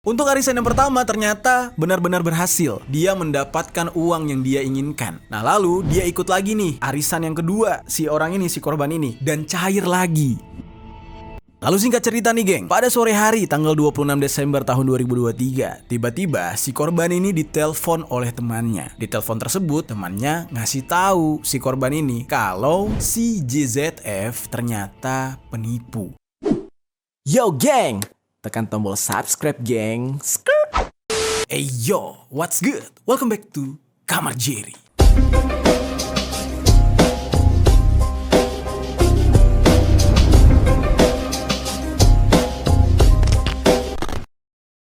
Untuk arisan yang pertama ternyata benar-benar berhasil. Dia mendapatkan uang yang dia inginkan. Nah lalu dia ikut lagi nih arisan yang kedua, si korban ini, dan cair lagi. Lalu singkat cerita nih geng, pada sore hari tanggal 26 Desember tahun 2023, tiba-tiba si korban ini ditelepon oleh temannya. Di telepon tersebut temannya ngasih tahu si korban ini kalau si JZF ternyata penipu. Yo geng, tekan tombol subscribe geng. Hey yo, what's good? Welcome back to Kamar Jerry.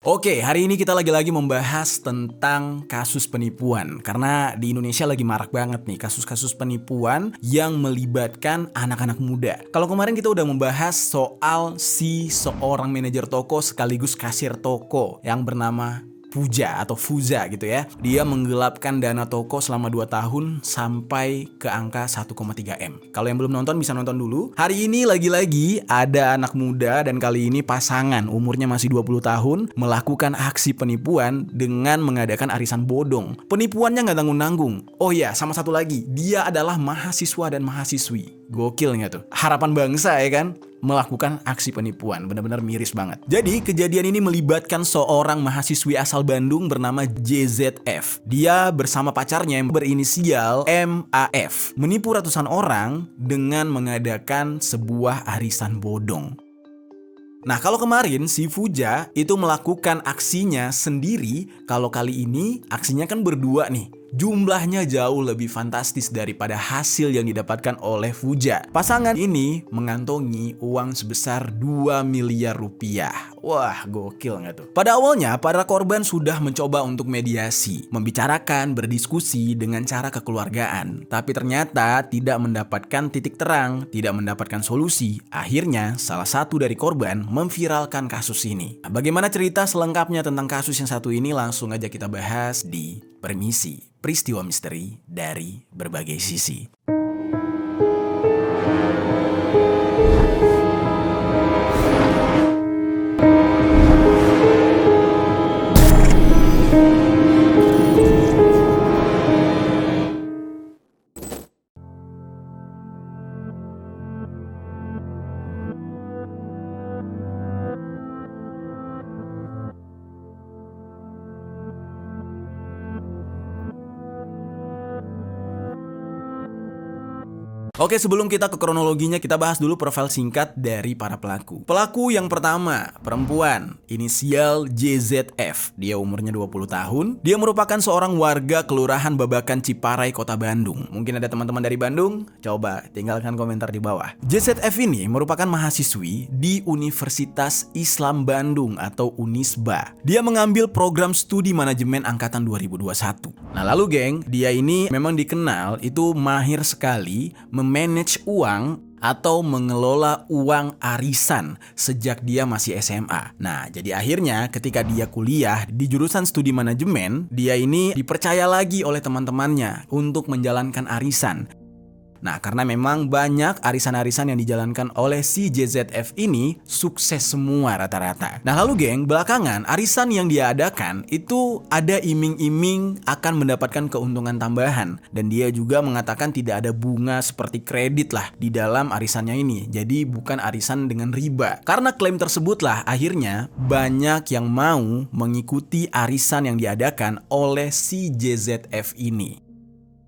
Oke, hari ini kita lagi-lagi membahas tentang kasus penipuan. Karena di Indonesia lagi marak banget nih kasus-kasus penipuan yang melibatkan anak-anak muda. Kalau kemarin kita udah membahas soal si seorang manajer toko sekaligus kasir toko yang bernama Puja atau Fuza gitu ya. Dia menggelapkan dana toko selama 2 tahun sampai ke angka 1,3 M. Kalau yang belum nonton bisa nonton dulu. Hari ini lagi-lagi ada anak muda dan kali ini pasangan umurnya masih 20 tahun melakukan aksi penipuan dengan mengadakan arisan bodong. Penipuannya nggak tanggung-tanggung. Oh iya, sama satu lagi, dia adalah mahasiswa dan mahasiswi. Gokil nggak tuh? Harapan bangsa ya kan? Melakukan aksi penipuan, benar-benar miris banget. Jadi kejadian ini melibatkan seorang mahasiswi asal Bandung bernama JZF. Dia bersama pacarnya yang berinisial MAF menipu ratusan orang dengan mengadakan sebuah arisan bodong. Nah kalau kemarin si Fuja itu melakukan aksinya sendiri, kalau kali ini aksinya kan berdua nih. Jumlahnya jauh lebih fantastis daripada hasil yang didapatkan oleh Fuja. Pasangan ini mengantongi uang sebesar 2 miliar rupiah. Wah, gokil nggak tuh? Pada awalnya, para korban sudah mencoba untuk mediasi, membicarakan, berdiskusi dengan cara kekeluargaan. Tapi ternyata tidak mendapatkan titik terang, tidak mendapatkan solusi. Akhirnya, salah satu dari korban memviralkan kasus ini. Nah, bagaimana cerita selengkapnya tentang kasus yang satu ini? Langsung aja kita bahas di Permisi, peristiwa misteri dari berbagai sisi. Oke, sebelum kita ke kronologinya, kita bahas dulu profil singkat dari para pelaku. Pelaku yang pertama, perempuan, inisial JZF. Dia umurnya 20 tahun. Dia merupakan seorang warga Kelurahan Babakan Ciparai, Kota Bandung. Mungkin ada teman-teman dari Bandung? Coba tinggalkan komentar di bawah. JZF ini merupakan mahasiswi di Universitas Islam Bandung atau Unisba. Dia mengambil program studi manajemen angkatan 2021. Nah lalu geng, dia ini memang dikenal itu mahir sekali manage uang atau mengelola uang arisan sejak dia masih SMA. Nah, jadi akhirnya ketika dia kuliah di jurusan studi manajemen, dia ini dipercaya lagi oleh teman-temannya untuk menjalankan arisan. Nah, karena memang banyak arisan-arisan yang dijalankan oleh si JZF ini sukses semua rata-rata. Nah, lalu geng, belakangan arisan yang dia adakan itu ada iming-iming akan mendapatkan keuntungan tambahan. Dan dia juga mengatakan tidak ada bunga seperti kredit lah di dalam arisannya ini. Jadi bukan arisan dengan riba. Karena klaim tersebutlah akhirnya banyak yang mau mengikuti arisan yang diadakan oleh si JZF ini.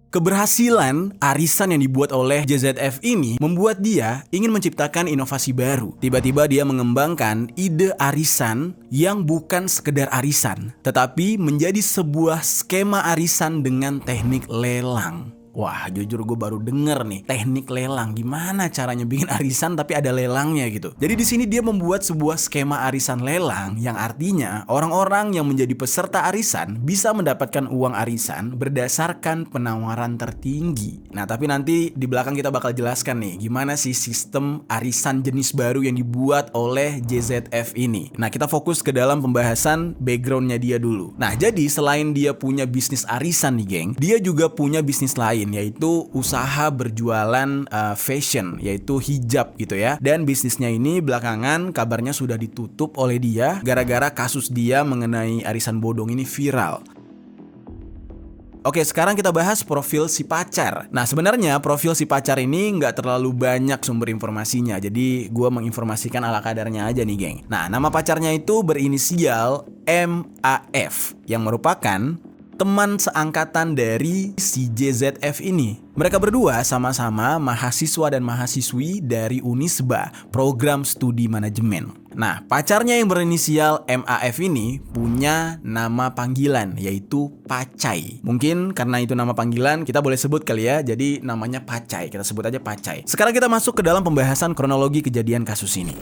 Keberhasilan arisan yang dibuat oleh JZF ini membuat dia ingin menciptakan inovasi baru. Tiba-tiba dia mengembangkan ide arisan yang bukan sekedar arisan, tetapi menjadi sebuah skema arisan dengan teknik lelang. Wah, jujur gue baru denger nih teknik lelang. Gimana caranya bikin arisan tapi ada lelangnya gitu. Jadi di sini dia membuat sebuah skema arisan lelang yang artinya orang-orang yang menjadi peserta arisan bisa mendapatkan uang arisan berdasarkan penawaran tertinggi. Nah, tapi nanti di belakang kita bakal jelaskan nih gimana sih sistem arisan jenis baru yang dibuat oleh JZF ini. Nah, kita fokus ke dalam pembahasan backgroundnya dia dulu. Nah, jadi selain dia punya bisnis arisan nih geng, dia juga punya bisnis lain lain, yaitu usaha berjualan fashion, yaitu hijab gitu ya. Dan bisnisnya ini belakangan kabarnya sudah ditutup oleh dia gara-gara kasus dia mengenai arisan bodong ini viral. Oke, sekarang kita bahas profil si pacar. Nah, sebenarnya profil si pacar ini nggak terlalu banyak sumber informasinya. Jadi, gue menginformasikan ala kadarnya aja nih, geng. Nah, nama pacarnya itu berinisial MAF, yang merupakan teman seangkatan dari si JZF ini. Mereka berdua sama-sama mahasiswa dan mahasiswi dari Unisba, program studi manajemen. Nah, pacarnya yang berinisial MAF ini punya nama panggilan, yaitu Pacai. Mungkin karena itu nama panggilan, kita boleh sebut kali ya, jadi namanya Pacai. Kita sebut aja Pacai. Sekarang kita masuk ke dalam pembahasan kronologi kejadian kasus ini.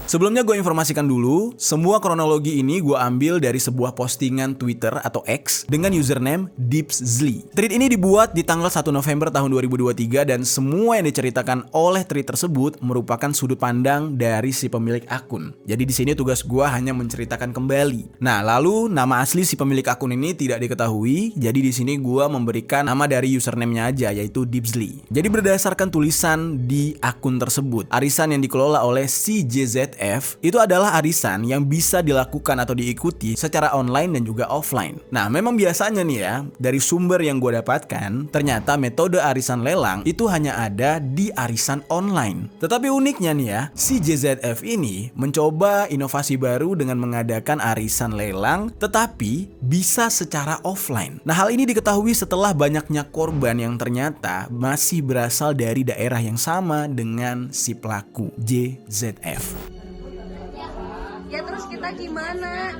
Sebelumnya gue informasikan dulu, semua kronologi ini gue ambil dari sebuah postingan Twitter atau X dengan username Deepsly. Tweet ini dibuat di tanggal 1 November tahun 2023 dan semua yang diceritakan oleh tweet tersebut merupakan sudut pandang dari si pemilik akun. Jadi di sini tugas gue hanya menceritakan kembali. Nah, lalu nama asli si pemilik akun ini tidak diketahui, jadi di sini gue memberikan nama dari username-nya aja, yaitu Deepsly. Jadi berdasarkan tulisan di akun tersebut, arisan yang dikelola oleh si JZF itu adalah arisan yang bisa dilakukan atau diikuti secara online dan juga offline. Nah, memang biasanya nih ya, dari sumber yang gue dapatkan, ternyata metode arisan lelang itu hanya ada di arisan online. Tetapi uniknya nih ya, si JZF ini mencoba inovasi baru dengan mengadakan arisan lelang tetapi bisa secara offline. Nah, hal ini diketahui setelah banyaknya korban yang ternyata masih berasal dari daerah yang sama dengan si pelaku JZF. Ya terus kita gimana?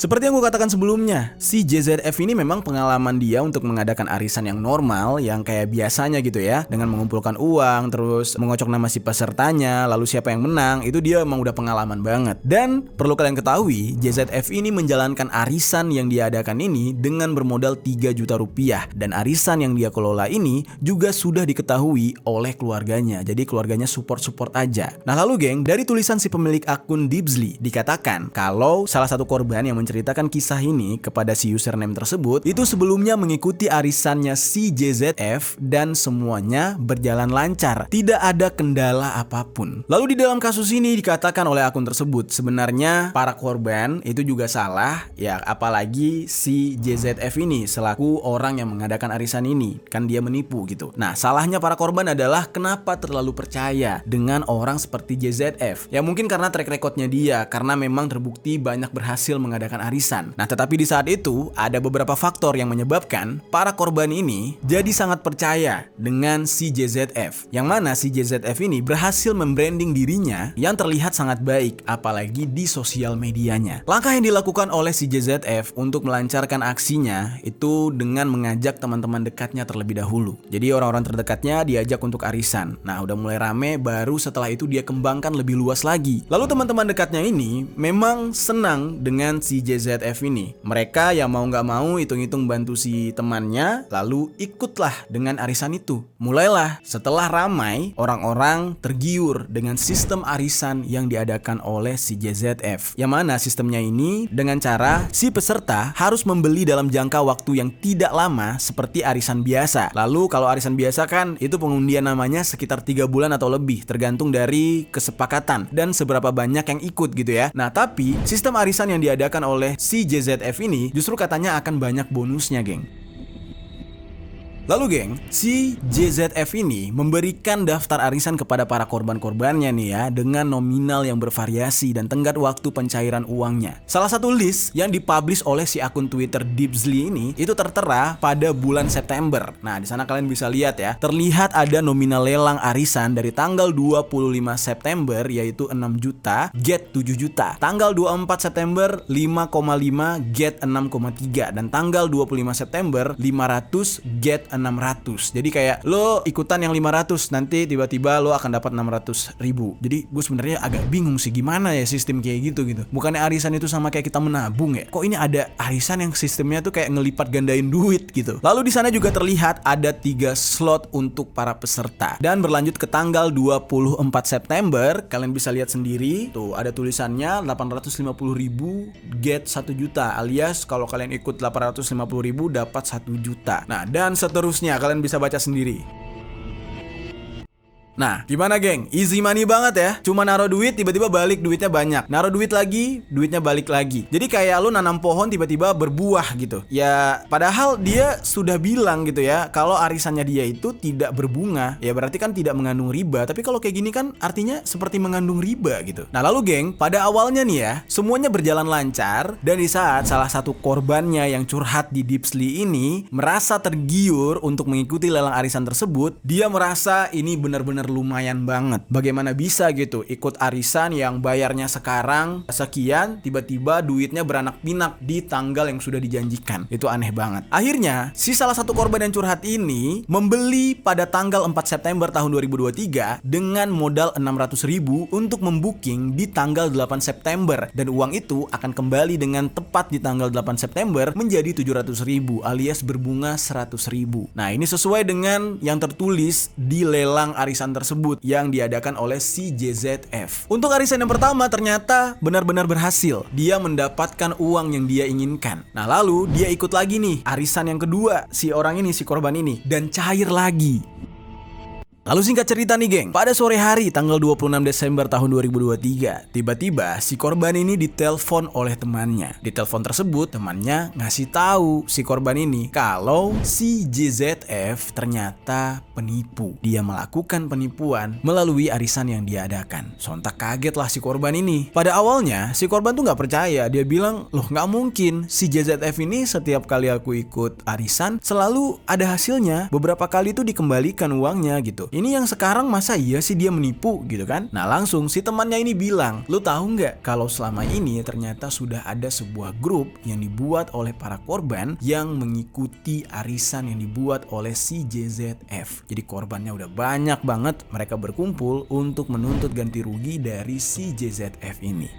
Seperti yang gue katakan sebelumnya, si JZF ini memang pengalaman dia untuk mengadakan arisan yang normal, yang kayak biasanya gitu ya, dengan mengumpulkan uang, terus mengocok nama si pesertanya, lalu siapa yang menang, itu dia emang udah pengalaman banget. Dan perlu kalian ketahui, JZF ini menjalankan arisan yang dia adakan ini dengan bermodal 3 juta rupiah. Dan arisan yang dia kelola ini juga sudah diketahui oleh keluarganya, jadi keluarganya support-support aja. Nah lalu geng, dari tulisan si pemilik akun Deepsly dikatakan kalau salah satu korban yang menceritakan kisah ini kepada si username tersebut itu sebelumnya mengikuti arisannya si JZF dan semuanya berjalan lancar, tidak ada kendala apapun. Lalu di dalam kasus ini dikatakan oleh akun tersebut sebenarnya para korban itu juga salah ya, apalagi si JZF ini selaku orang yang mengadakan arisan ini, kan dia menipu gitu. Nah, salahnya para korban adalah kenapa terlalu percaya dengan orang seperti JZF. Ya mungkin karena track recordnya dia, karena memang terbukti banyak berhasil mengadakan arisan. Nah, tetapi di saat itu ada beberapa faktor yang menyebabkan para korban ini jadi sangat percaya dengan si JZF. Yang mana si JZF ini berhasil membranding dirinya yang terlihat sangat baik, apalagi di sosial medianya. Langkah yang dilakukan oleh si JZF untuk melancarkan aksinya itu dengan mengajak teman-teman dekatnya terlebih dahulu. Jadi orang-orang terdekatnya diajak untuk arisan. Nah, udah mulai rame, baru setelah itu dia kembangkan lebih luas lagi. Lalu teman-teman dekatnya ini memang senang dengan si JZF ini. Mereka yang mau nggak mau hitung-hitung bantu si temannya, lalu ikutlah dengan arisan itu. Mulailah setelah ramai, orang-orang tergiur dengan sistem arisan yang diadakan oleh si JZF. Yang mana sistemnya ini dengan cara si peserta harus membeli dalam jangka waktu yang tidak lama seperti arisan biasa. Lalu kalau arisan biasa kan itu pengundian namanya sekitar 3 bulan atau lebih, tergantung dari kesepakatan dan seberapa banyak yang ikut gitu ya. Nah, tapi sistem arisan yang diadakan oleh si JZF ini justru katanya akan banyak bonusnya, geng. Lalu geng, si JZF ini memberikan daftar arisan kepada para korban-korbannya nih ya, dengan nominal yang bervariasi dan tenggat waktu pencairan uangnya. Salah satu list yang dipublish oleh si akun Twitter Deepsly ini itu tertera pada bulan September. Nah, di sana kalian bisa lihat ya, terlihat ada nominal lelang arisan dari tanggal 25 September yaitu 6 juta, get 7 juta. Tanggal 24 September 5,5, get 6,3 dan tanggal 25 September 500, get 6 600. Jadi kayak lo ikutan yang 500, nanti tiba-tiba lo akan dapat 600.000. Jadi gue sebenarnya agak bingung sih gimana ya sistem kayak gitu. Bukannya arisan itu sama kayak kita menabung ya? Kok ini ada arisan yang sistemnya tuh kayak ngelipat gandain duit gitu. Lalu di sana juga terlihat ada 3 slot untuk para peserta. Dan berlanjut ke tanggal 24 September, kalian bisa lihat sendiri tuh ada tulisannya 850.000 get 1 juta, alias kalau kalian ikut 850.000 dapat 1 juta. Nah, dan seterusnya kalian bisa baca sendiri. Nah, gimana geng? Easy money banget ya. Cuma naruh duit, tiba-tiba balik duitnya banyak. Naruh duit lagi, duitnya balik lagi. Jadi kayak lu nanam pohon tiba-tiba berbuah gitu. Ya, padahal dia sudah bilang gitu ya, kalau arisannya dia itu tidak berbunga, ya berarti kan tidak mengandung riba. Tapi kalau kayak gini kan artinya seperti mengandung riba gitu. Nah, lalu geng, pada awalnya nih ya, semuanya berjalan lancar. Dan di saat salah satu korbannya yang curhat di Dipsly ini merasa tergiur untuk mengikuti lelang arisan tersebut, dia merasa ini benar-benar lumayan banget. Bagaimana bisa gitu ikut arisan yang bayarnya sekarang sekian, tiba-tiba duitnya beranak pinak di tanggal yang sudah dijanjikan. Itu aneh banget. Akhirnya si salah satu korban yang curhat ini membeli pada tanggal 4 September tahun 2023 dengan modal 600.000 untuk membooking di tanggal 8 September, dan uang itu akan kembali dengan tepat di tanggal 8 September menjadi 700.000 alias berbunga 100.000. Nah, ini sesuai dengan yang tertulis di lelang arisan tersebut yang diadakan oleh si JZF. Untuk arisan yang pertama ternyata benar-benar berhasil. Dia mendapatkan uang yang dia inginkan. Nah, lalu dia ikut lagi nih arisan yang kedua, si orang ini, si korban ini, dan cair lagi. Lalu singkat cerita nih geng, pada sore hari tanggal 26 Desember tahun 2023, tiba-tiba si korban ini ditelepon oleh temannya. Di telepon tersebut temannya ngasih tahu si korban ini kalau si JZF ternyata penipu. Dia melakukan penipuan melalui arisan yang dia adakan. Sontak kagetlah si korban ini. Pada awalnya si korban tuh nggak percaya. Dia bilang, loh nggak mungkin, si JZF ini setiap kali aku ikut arisan selalu ada hasilnya. Beberapa kali tuh dikembalikan uangnya gitu. Ini yang sekarang masa iya sih dia menipu gitu kan? Nah, langsung si temannya ini bilang, lu tahu nggak kalau selama ini ternyata sudah ada sebuah grup yang dibuat oleh para korban yang mengikuti arisan yang dibuat oleh si JZF. Jadi korbannya udah banyak banget, mereka berkumpul untuk menuntut ganti rugi dari si JZF ini.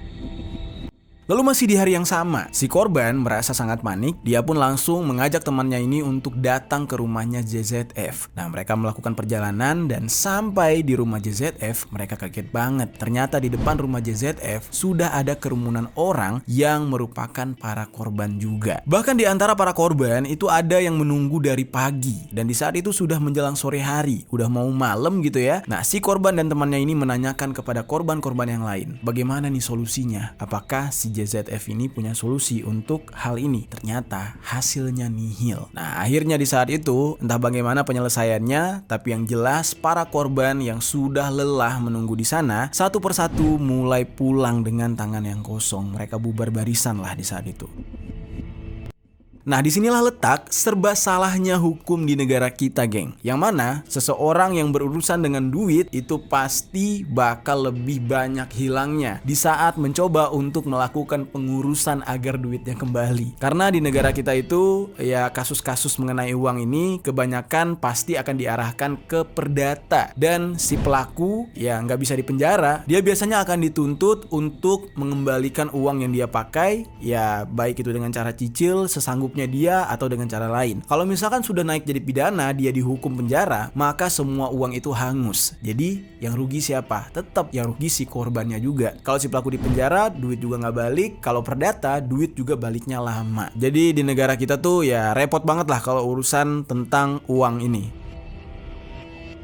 Lalu masih di hari yang sama, si korban merasa sangat panik. Dia pun langsung mengajak temannya ini untuk datang ke rumahnya JZF. Nah, mereka melakukan perjalanan dan sampai di rumah JZF, mereka kaget banget. Ternyata di depan rumah JZF sudah ada kerumunan orang yang merupakan para korban juga. Bahkan di antara para korban itu ada yang menunggu dari pagi. Dan di saat itu sudah menjelang sore hari, udah mau malam gitu ya. Nah, si korban dan temannya ini menanyakan kepada korban-korban yang lain, bagaimana nih solusinya? Apakah si JZF ini punya solusi untuk hal ini? Ternyata hasilnya nihil. Nah, akhirnya di saat itu entah bagaimana penyelesaiannya, tapi yang jelas para korban yang sudah lelah menunggu di sana satu persatu mulai pulang dengan tangan yang kosong. Mereka bubar barisan lah di saat itu. Nah, disinilah letak serba salahnya hukum di negara kita, geng. Yang mana seseorang yang berurusan dengan duit itu pasti bakal lebih banyak hilangnya di saat mencoba untuk melakukan pengurusan agar duitnya kembali. Karena di negara kita itu ya kasus-kasus mengenai uang ini kebanyakan pasti akan diarahkan ke perdata. Dan si pelaku ya nggak bisa dipenjara. Dia biasanya akan dituntut untuk mengembalikan uang yang dia pakai, ya baik itu dengan cara cicil sesanggupnya dia atau dengan cara lain. Kalau misalkan sudah naik jadi pidana, dia dihukum penjara, maka semua uang itu hangus. Jadi yang rugi siapa? Tetap yang rugi si korbannya juga. Kalau si pelaku di penjara, duit juga nggak balik. Kalau perdata, duit juga baliknya lama. Jadi di negara kita tuh ya repot banget lah kalau urusan tentang uang ini.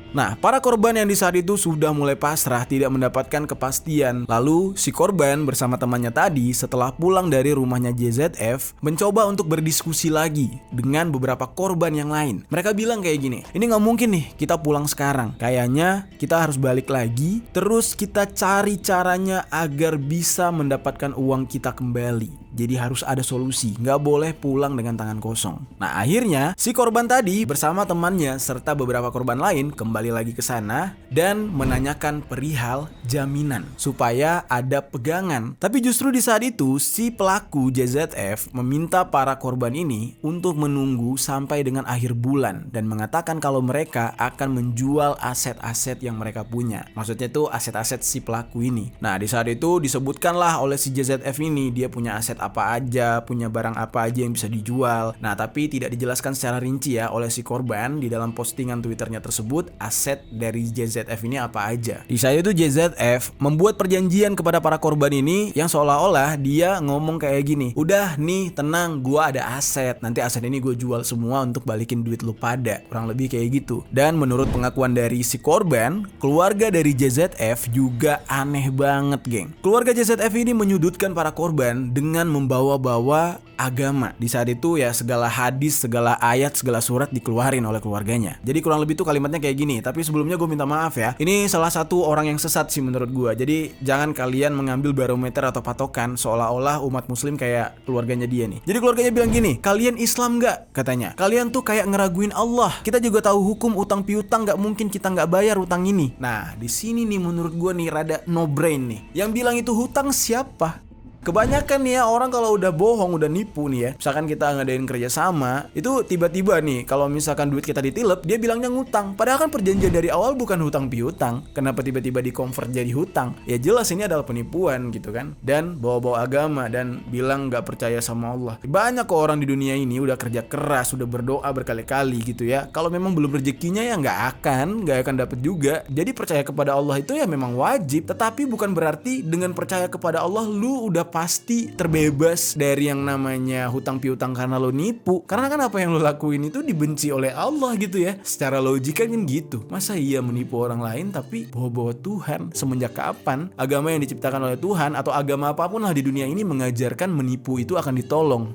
Nah, para korban yang di saat itu sudah mulai pasrah, tidak mendapatkan kepastian. Lalu, si korban bersama temannya tadi setelah pulang dari rumahnya JZF mencoba untuk berdiskusi lagi dengan beberapa korban yang lain. Mereka bilang kayak gini, ini gak mungkin nih kita pulang sekarang. Kayaknya kita harus balik lagi, terus kita cari caranya agar bisa mendapatkan uang kita kembali. Jadi harus ada solusi, gak boleh pulang dengan tangan kosong. Nah, akhirnya si korban tadi bersama temannya serta beberapa korban lain kembali kembali lagi ke sana dan menanyakan perihal jaminan supaya ada pegangan. Tapi justru di saat itu si pelaku JZF meminta para korban ini untuk menunggu sampai dengan akhir bulan dan mengatakan kalau mereka akan menjual aset-aset yang mereka punya. Maksudnya itu aset-aset si pelaku ini. Nah, di saat itu disebutkanlah oleh si JZF ini dia punya aset apa aja, punya barang apa aja yang bisa dijual. Nah, tapi tidak dijelaskan secara rinci ya oleh si korban di dalam postingan Twitternya tersebut aset dari JZF ini apa aja. Di saat itu JZF membuat perjanjian kepada para korban ini yang seolah-olah dia ngomong kayak gini, udah nih tenang, gua ada aset, nanti aset ini gue jual semua untuk balikin duit lu pada, kurang lebih kayak gitu. Dan menurut pengakuan dari si korban, keluarga dari JZF juga aneh banget geng. Keluarga JZF ini menyudutkan para korban dengan membawa-bawa agama. Di saat itu ya segala hadis, segala ayat, segala surat dikeluarin oleh keluarganya. Jadi kurang lebih tuh kalimatnya kayak gini. Tapi sebelumnya gue minta maaf ya, ini salah satu orang yang sesat sih menurut gue. Jadi jangan kalian mengambil barometer atau patokan seolah-olah umat muslim kayak keluarganya dia nih. Jadi keluarganya bilang gini, kalian Islam gak? Katanya, kalian tuh kayak ngeraguin Allah. Kita juga tahu hukum utang piutang, gak mungkin kita gak bayar utang ini. Nah di sini nih menurut gue nih rada no brain nih. Yang bilang itu hutang siapa? Kebanyakan nih ya orang kalau udah bohong, udah nipu nih ya, misalkan kita ngadain kerja sama, itu tiba-tiba nih kalau misalkan duit kita ditilep, dia bilangnya ngutang. Padahal kan perjanjian dari awal bukan hutang piutang. Kenapa tiba-tiba di-convert jadi hutang? Ya jelas ini adalah penipuan gitu kan. Dan bawa-bawa agama dan bilang gak percaya sama Allah. Banyak kok orang di dunia ini udah kerja keras, udah berdoa berkali-kali gitu ya. Kalau memang belum rezekinya ya gak akan dapet juga. Jadi percaya kepada Allah itu ya memang wajib, tetapi bukan berarti dengan percaya kepada Allah lu udah pasti terbebas dari yang namanya hutang piutang karena lo nipu. Karena kan apa yang lo lakuin itu dibenci oleh Allah gitu ya. Secara logika kan gitu. Masa iya menipu orang lain tapi bawa-bawa Tuhan? Semenjak kapan agama yang diciptakan oleh Tuhan atau agama apapun lah di dunia ini mengajarkan menipu itu akan ditolong?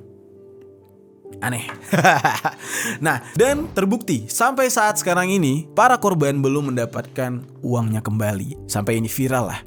Aneh. Nah, dan terbukti sampai saat sekarang ini para korban belum mendapatkan uangnya kembali. Sampai ini viral lah.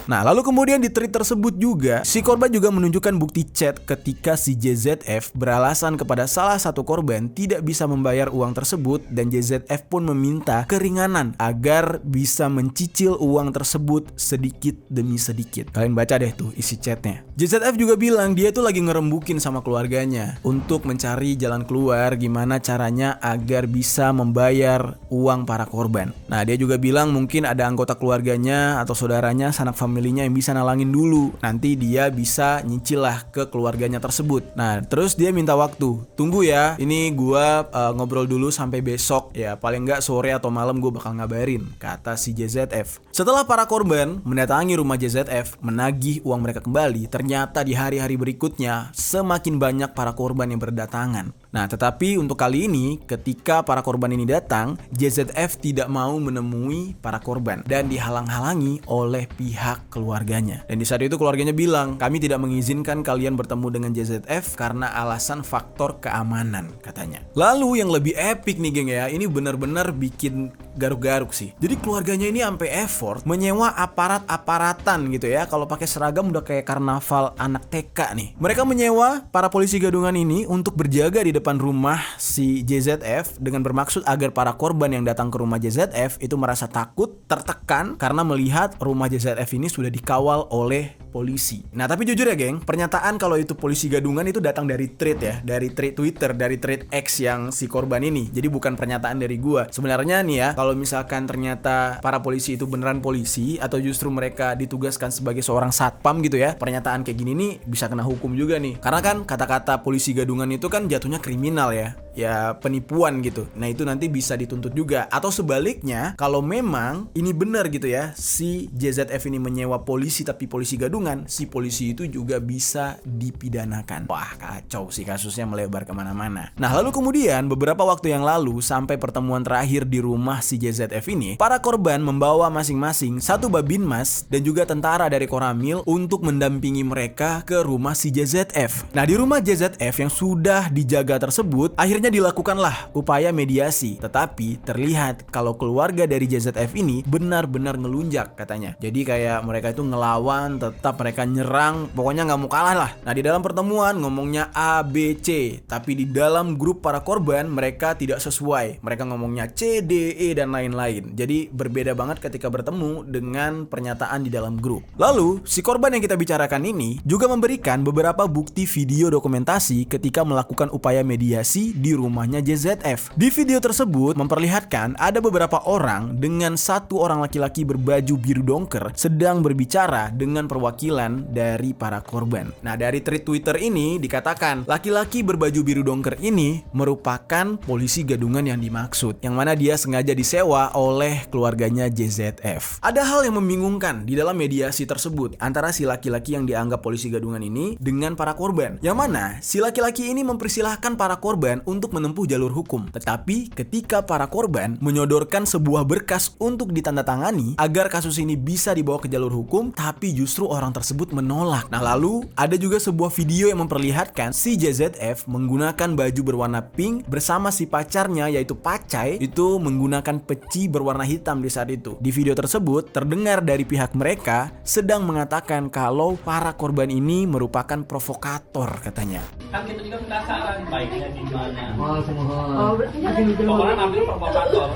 Nah, lalu kemudian di tweet tersebut juga, si korban juga menunjukkan bukti chat ketika si JZF beralasan kepada salah satu korban tidak bisa membayar uang tersebut dan JZF pun meminta keringanan agar bisa mencicil uang tersebut sedikit demi sedikit. Kalian baca deh tuh isi chatnya. JZF juga bilang dia tuh lagi ngerembukin sama keluarganya untuk mencari jalan keluar gimana caranya agar bisa membayar uang para korban. Nah, dia juga bilang mungkin ada anggota keluarganya atau saudaranya, sanak familinya yang bisa nalangin dulu. Nanti dia bisa nyicil lah ke keluarganya tersebut. Nah, terus dia minta waktu. Tunggu ya, ini gua ngobrol dulu sampai besok. Ya, paling nggak sore atau malam gua bakal ngabarin, kata si JZF. Setelah para korban mendatangi rumah JZF, menagih uang mereka kembali, ternyata di hari-hari berikutnya semakin banyak para korban yang berdatangan. Nah, tetapi untuk kali ini ketika para korban ini datang, JZF tidak mau menemui para korban dan dihalang-halangi oleh pihak keluarganya. Dan di saat itu keluarganya bilang, kami tidak mengizinkan kalian bertemu dengan JZF karena alasan faktor keamanan, katanya. Lalu yang lebih epic nih geng ya, ini benar-benar bikin garuk-garuk sih. Jadi keluarganya ini sampai effort menyewa aparat-aparatan gitu ya. Kalau pakai seragam udah kayak karnaval anak TK nih. Mereka menyewa para polisi gadungan ini untuk berjaga di depan rumah si JZF dengan bermaksud agar para korban yang datang ke rumah JZF itu merasa takut, tertekan karena melihat rumah JZF ini sudah dikawal oleh polisi. Nah, tapi jujur ya geng, pernyataan kalau itu polisi gadungan itu datang dari tweet ya, dari tweet Twitter, dari tweet X yang si korban ini. Jadi bukan pernyataan dari gua. Sebenarnya nih ya, kalau misalkan ternyata para polisi itu beneran polisi atau justru mereka ditugaskan sebagai seorang satpam gitu ya, pernyataan kayak gini nih bisa kena hukum juga nih. Karena kan kata-kata polisi gadungan itu kan jatuhnya kriminal ya. Ya penipuan gitu. Nah, itu nanti bisa dituntut juga. Atau sebaliknya, kalau memang ini benar gitu ya, si JZF ini menyewa polisi tapi polisi gadungan, si polisi itu juga bisa dipidanakan. Wah, kacau sih kasusnya, melebar kemana-mana. Nah, lalu kemudian beberapa waktu yang lalu sampai pertemuan terakhir di rumah si JZF ini, para korban membawa masing-masing satu babinmas dan juga tentara dari Koramil untuk mendampingi mereka ke rumah si JZF. Nah, di rumah JZF yang sudah dijaga tersebut, akhirnya Akhirnya dilakukanlah upaya mediasi, tetapi terlihat kalau keluarga dari JZF ini benar-benar ngelunjak katanya. Jadi kayak mereka itu ngelawan, tetap mereka nyerang, pokoknya nggak mau kalah lah. Nah, di dalam pertemuan ngomongnya A, B, C, tapi di dalam grup para korban mereka tidak sesuai. Mereka ngomongnya C, D, E, dan lain-lain. Jadi berbeda banget ketika bertemu dengan pernyataan di dalam grup. Lalu, si korban yang kita bicarakan ini juga memberikan beberapa bukti video dokumentasi ketika melakukan upaya mediasi di rumahnya JZF. Di video tersebut memperlihatkan ada beberapa orang dengan satu orang laki-laki berbaju biru dongker sedang berbicara dengan perwakilan dari para korban. Nah, dari tweet Twitter ini dikatakan laki-laki berbaju biru dongker ini merupakan polisi gadungan yang dimaksud, yang mana dia sengaja disewa oleh keluarganya JZF. Ada hal yang membingungkan di dalam mediasi tersebut antara si laki-laki yang dianggap polisi gadungan ini dengan para korban, yang mana si laki-laki ini mempersilahkan para korban untuk menempuh jalur hukum. Tetapi ketika para korban menyodorkan sebuah berkas untuk ditandatangani agar kasus ini bisa dibawa ke jalur hukum, tapi justru orang tersebut menolak. Nah, lalu ada juga sebuah video yang memperlihatkan si JZF menggunakan baju berwarna pink bersama si pacarnya yaitu Pacai itu menggunakan peci berwarna hitam di saat itu. Di video tersebut terdengar dari pihak mereka sedang mengatakan kalau para korban ini merupakan provokator katanya. Kan kita juga penasaran baiknya gimana. Oh, berarti Pokoknya ngambil provokator.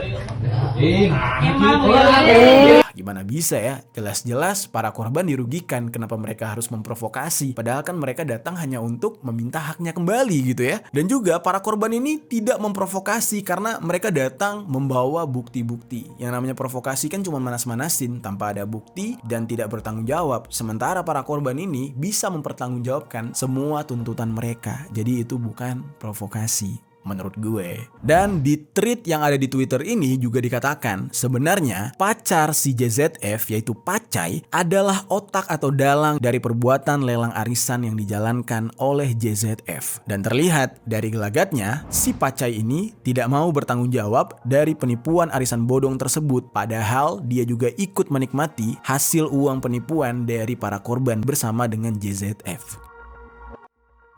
Gimana bisa ya? Jelas-jelas para korban dirugikan. Kenapa mereka harus memprovokasi? Padahal kan mereka datang hanya untuk meminta haknya kembali gitu ya. Dan juga para korban ini tidak memprovokasi karena mereka datang membawa bukti-bukti. Yang namanya provokasi kan cuma manas-manasin tanpa ada bukti dan tidak bertanggung jawab. Sementara para korban ini bisa mempertanggungjawabkan semua tuntutan mereka. Jadi itu bukan provokasi menurut gue. Dan di tweet yang ada di Twitter ini juga dikatakan sebenarnya pacar si JZF yaitu Pacai adalah otak atau dalang dari perbuatan lelang arisan yang dijalankan oleh JZF. Dan terlihat dari gelagatnya si Pacai ini tidak mau bertanggung jawab dari penipuan arisan bodong tersebut, padahal dia juga ikut menikmati hasil uang penipuan dari para korban bersama dengan JZF.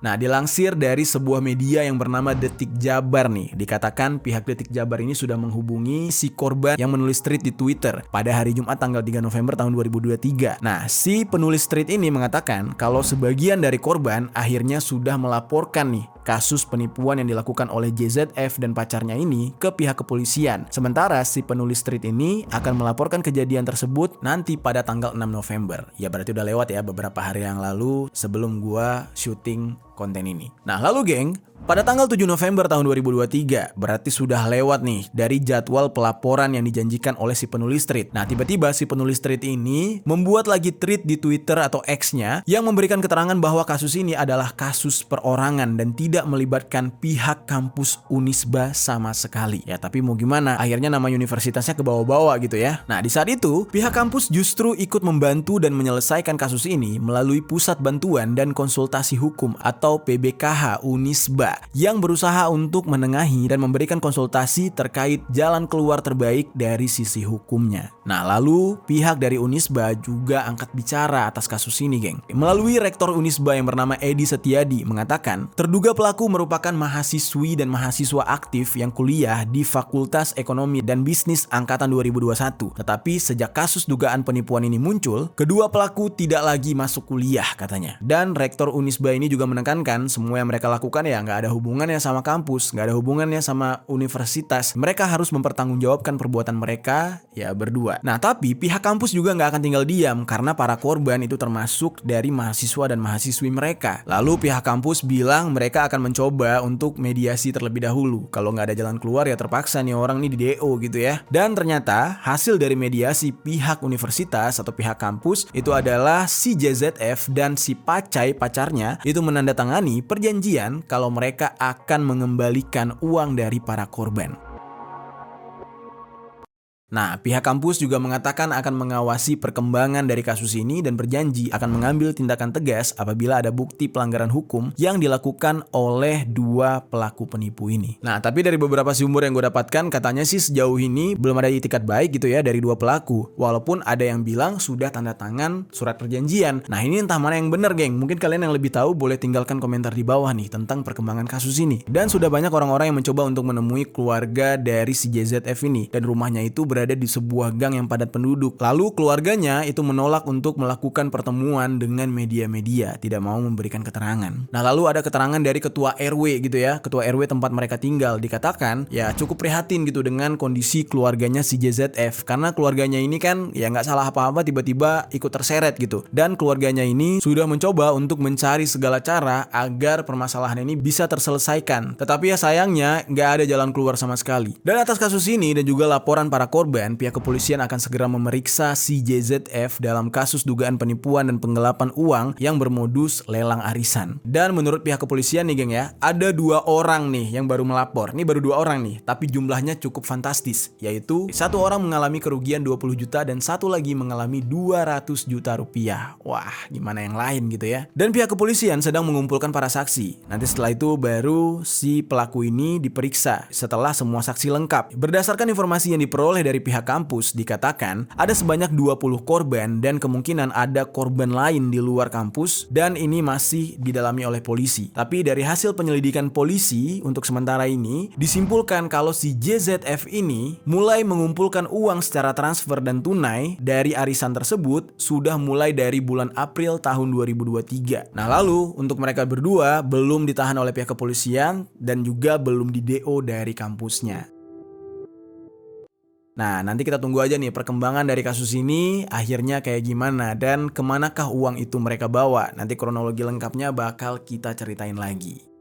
Nah, dilansir dari sebuah media yang bernama Detik Jabar nih, dikatakan pihak Detik Jabar ini sudah menghubungi si korban yang menulis tweet di Twitter pada hari Jumat tanggal 3 November tahun 2023. Nah, si penulis tweet ini mengatakan kalau sebagian dari korban akhirnya sudah melaporkan nih kasus penipuan yang dilakukan oleh JZF dan pacarnya ini ke pihak kepolisian. Sementara si penulis tweet ini akan melaporkan kejadian tersebut nanti pada tanggal 6 November. Ya berarti udah lewat ya beberapa hari yang lalu sebelum gua syuting konten ini. Nah, lalu geng, pada tanggal 7 November tahun 2023, berarti sudah lewat nih dari jadwal pelaporan yang dijanjikan oleh si penulis tweet. Nah, tiba-tiba si penulis tweet ini membuat lagi tweet di Twitter atau X-nya yang memberikan keterangan bahwa kasus ini adalah kasus perorangan dan tidak melibatkan pihak kampus Unisba sama sekali. Ya, tapi mau gimana, akhirnya nama universitasnya ke bawah-bawah gitu ya. Nah, di saat itu, pihak kampus justru ikut membantu dan menyelesaikan kasus ini melalui Pusat Bantuan dan Konsultasi Hukum atau PBKH Unisba yang berusaha untuk menengahi dan memberikan konsultasi terkait jalan keluar terbaik dari sisi hukumnya. Nah, lalu pihak dari Unisba juga angkat bicara atas kasus ini, geng. Melalui Rektor Unisba yang bernama Edi Setiadi mengatakan, terduga pelaku merupakan mahasiswi dan mahasiswa aktif yang kuliah di Fakultas Ekonomi dan Bisnis angkatan 2021. Tetapi sejak kasus dugaan penipuan ini muncul, kedua pelaku tidak lagi masuk kuliah katanya. Dan Rektor Unisba ini juga menekankan semua yang mereka lakukan ya nggak ada hubungannya sama kampus, nggak ada hubungannya sama universitas. Mereka harus mempertanggungjawabkan perbuatan mereka ya berdua. Nah, tapi pihak kampus juga nggak akan tinggal diam karena para korban itu termasuk dari mahasiswa dan mahasiswi mereka. Lalu pihak kampus bilang mereka akan mencoba untuk mediasi terlebih dahulu. Kalau nggak ada jalan keluar ya terpaksa nih orang nih di DO gitu ya. Dan ternyata hasil dari mediasi pihak universitas atau pihak kampus itu adalah si JZF dan si Pacai pacarnya itu menandatangani perjanjian kalau mereka akan mengembalikan uang dari para korban. Nah, pihak kampus juga mengatakan akan mengawasi perkembangan dari kasus ini dan berjanji akan mengambil tindakan tegas apabila ada bukti pelanggaran hukum yang dilakukan oleh dua pelaku penipu ini. Nah, tapi dari beberapa sumber yang gue dapatkan, katanya sih sejauh ini belum ada itikat baik gitu ya dari dua pelaku. Walaupun ada yang bilang sudah tanda tangan surat perjanjian. Nah, ini entah mana yang benar, geng. Mungkin kalian yang lebih tahu boleh tinggalkan komentar di bawah nih tentang perkembangan kasus ini. Dan sudah banyak orang-orang yang mencoba untuk menemui keluarga dari si JZF ini, dan rumahnya itu berada di sebuah gang yang padat penduduk. Lalu keluarganya itu menolak untuk melakukan pertemuan dengan media-media, tidak mau memberikan keterangan. Nah, lalu ada keterangan dari ketua RW gitu ya, ketua RW tempat mereka tinggal, dikatakan ya cukup prihatin gitu dengan kondisi keluarganya si JZF, karena keluarganya ini kan ya nggak salah apa-apa tiba-tiba ikut terseret gitu. Dan keluarganya ini sudah mencoba untuk mencari segala cara agar permasalahan ini bisa terselesaikan. Tetapi ya sayangnya nggak ada jalan keluar sama sekali. Dan atas kasus ini dan juga laporan para korban, pihak kepolisian akan segera memeriksa si JZF dalam kasus dugaan penipuan dan penggelapan uang yang bermodus lelang arisan. Dan menurut pihak kepolisian nih geng ya, ada 2 orang nih yang baru melapor. Ini baru 2 orang nih, tapi jumlahnya cukup fantastis, yaitu 1 orang mengalami kerugian 20 juta dan 1 lagi mengalami 200 juta rupiah. Wah, gimana yang lain gitu ya. Dan pihak kepolisian sedang mengumpulkan para saksi. Nanti setelah itu baru si pelaku ini diperiksa setelah semua saksi lengkap. Berdasarkan informasi yang diperoleh dari pihak kampus, dikatakan ada sebanyak 20 korban dan kemungkinan ada korban lain di luar kampus, dan ini masih didalami oleh polisi. Tapi dari hasil penyelidikan polisi untuk sementara ini disimpulkan kalau si JZF ini mulai mengumpulkan uang secara transfer dan tunai dari arisan tersebut sudah mulai dari bulan April tahun 2023. Nah, lalu untuk mereka berdua belum ditahan oleh pihak kepolisian dan juga belum di-DO dari kampusnya. Nah, nanti kita tunggu aja nih perkembangan dari kasus ini akhirnya kayak gimana dan kemanakah uang itu mereka bawa. Nanti kronologi lengkapnya bakal kita ceritain lagi.